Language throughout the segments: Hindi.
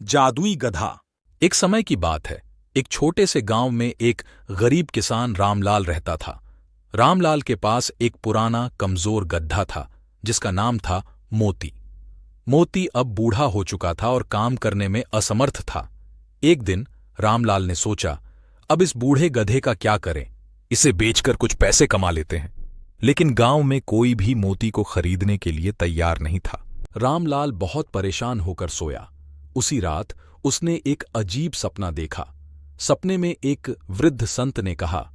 जादुई गधा। एक समय की बात है। एक छोटे से गांव में एक गरीब किसान रामलाल रहता था। रामलाल के पास एक पुराना कमजोर गधा था जिसका नाम था मोती। मोती अब बूढ़ा हो चुका था और काम करने में असमर्थ था। एक दिन रामलाल ने सोचा, अब इस बूढ़े गधे का क्या करें, इसे बेचकर कुछ पैसे कमा लेते हैं। लेकिन गांव में कोई भी मोती को खरीदने के लिए तैयार नहीं था। रामलाल बहुत परेशान होकर सोया। उसी रात उसने एक अजीब सपना देखा। सपने में एक वृद्ध संत ने कहा,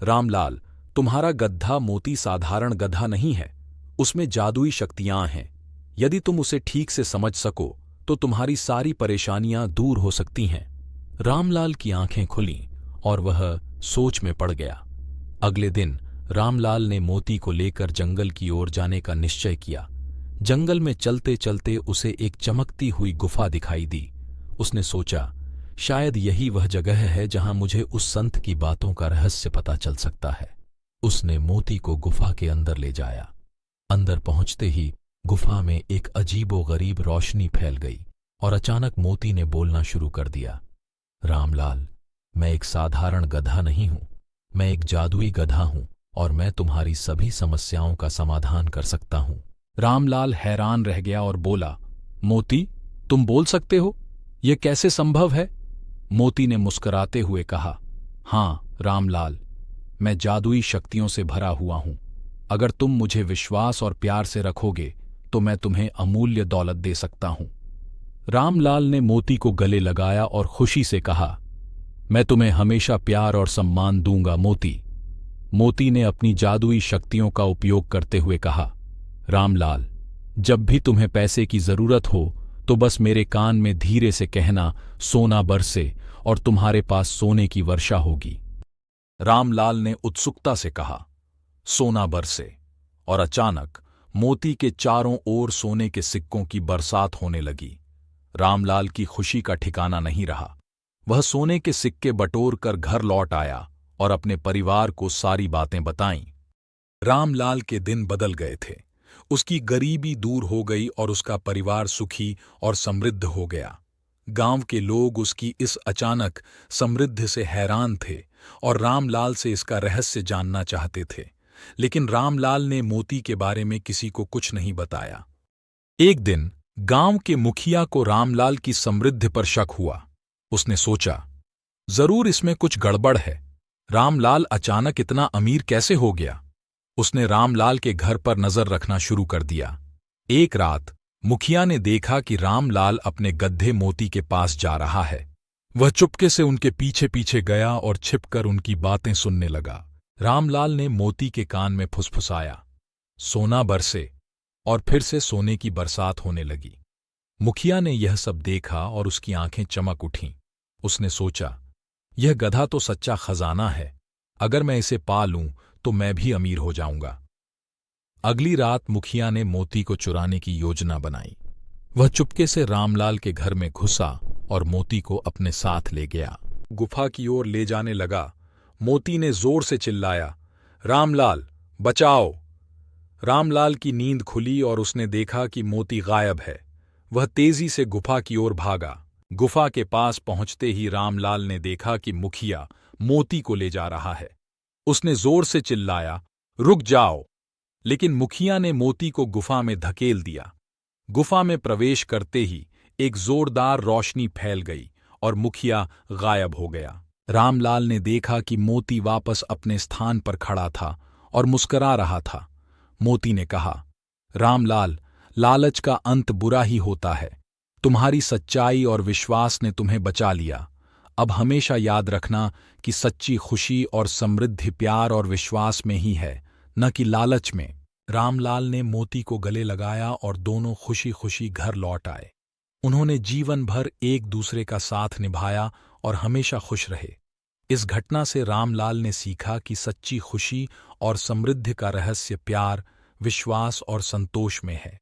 रामलाल, तुम्हारा गधा मोती साधारण गधा नहीं है, उसमें जादुई शक्तियां हैं। यदि तुम उसे ठीक से समझ सको तो तुम्हारी सारी परेशानियां दूर हो सकती हैं। रामलाल की आंखें खुलीं और वह सोच में पड़ गया। अगले दिन रामलाल ने मोती को लेकर जंगल की ओर जाने का निश्चय किया। जंगल में चलते चलते उसे एक चमकती हुई गुफा दिखाई दी। उसने सोचा, शायद यही वह जगह है जहां मुझे उस संत की बातों का रहस्य पता चल सकता है। उसने मोती को गुफा के अंदर ले जाया। अंदर पहुंचते ही गुफा में एक अजीबोगरीब रोशनी फैल गई और अचानक मोती ने बोलना शुरू कर दिया, रामलाल, मैं एक साधारण गधा नहीं हूं, मैं एक जादुई गधा हूं और मैं तुम्हारी सभी समस्याओं का समाधान कर सकता हूं। रामलाल हैरान रह गया और बोला, मोती, तुम बोल सकते हो? यह कैसे संभव है? मोती ने मुस्कुराते हुए कहा, हां रामलाल, मैं जादुई शक्तियों से भरा हुआ हूं। अगर तुम मुझे विश्वास और प्यार से रखोगे तो मैं तुम्हें अमूल्य दौलत दे सकता हूं। रामलाल ने मोती को गले लगाया और खुशी से कहा, मैं तुम्हें हमेशा प्यार और सम्मान दूंगा मोती। मोती ने अपनी जादुई शक्तियों का उपयोग करते हुए कहा, रामलाल, जब भी तुम्हें पैसे की जरूरत हो तो बस मेरे कान में धीरे से कहना, सोना बरसे, और तुम्हारे पास सोने की वर्षा होगी। रामलाल ने उत्सुकता से कहा, सोना बरसे, और अचानक मोती के चारों ओर सोने के सिक्कों की बरसात होने लगी। रामलाल की खुशी का ठिकाना नहीं रहा। वह सोने के सिक्के बटोर कर घर लौट आया और अपने परिवार को सारी बातें बताईं। रामलाल के दिन बदल गए थे। उसकी गरीबी दूर हो गई और उसका परिवार सुखी और समृद्ध हो गया। गांव के लोग उसकी इस अचानक समृद्धि से हैरान थे और रामलाल से इसका रहस्य जानना चाहते थे। लेकिन रामलाल ने मोती के बारे में किसी को कुछ नहीं बताया। एक दिन गांव के मुखिया को रामलाल की समृद्धि पर शक हुआ। उसने सोचा, जरूर इसमें कुछ गड़बड़ है। रामलाल अचानक इतना अमीर कैसे हो गया? उसने रामलाल के घर पर नजर रखना शुरू कर दिया। एक रात मुखिया ने देखा कि रामलाल अपने गधे मोती के पास जा रहा है। वह चुपके से उनके पीछे पीछे गया और छिपकर उनकी बातें सुनने लगा। रामलाल ने मोती के कान में फुसफुसाया, सोना बरसे, और फिर से सोने की बरसात होने लगी। मुखिया ने यह सब देखा और उसकी आंखें चमक उठीं। उसने सोचा, यह गधा तो सच्चा खजाना है। अगर मैं इसे पा लूं तो मैं भी अमीर हो जाऊंगा। अगली रात मुखिया ने मोती को चुराने की योजना बनाई। वह चुपके से रामलाल के घर में घुसा और मोती को अपने साथ ले गया। गुफा की ओर ले जाने लगा। मोती ने जोर से चिल्लाया, रामलाल, बचाओ! रामलाल की नींद खुली और उसने देखा कि मोती गायब है। वह तेजी से गुफा की ओर भागा। गुफा के पास पहुंचते ही रामलाल ने देखा कि मुखिया मोती को ले जा रहा है। उसने जोर से चिल्लाया, रुक जाओ! लेकिन मुखिया ने मोती को गुफा में धकेल दिया। गुफा में प्रवेश करते ही एक जोरदार रोशनी फैल गई और मुखिया गायब हो गया। रामलाल ने देखा कि मोती वापस अपने स्थान पर खड़ा था और मुस्करा रहा था। मोती ने कहा, रामलाल, लालच का अंत बुरा ही होता है। तुम्हारी सच्चाई और विश्वास ने तुम्हें बचा लिया। अब हमेशा याद रखना कि सच्ची खुशी और समृद्धि प्यार और विश्वास में ही है, न कि लालच में। रामलाल ने मोती को गले लगाया और दोनों खुशी खुशी घर लौट आए। उन्होंने जीवन भर एक दूसरे का साथ निभाया और हमेशा खुश रहे। इस घटना से रामलाल ने सीखा कि सच्ची खुशी और समृद्धि का रहस्य प्यार, विश्वास और संतोष में है।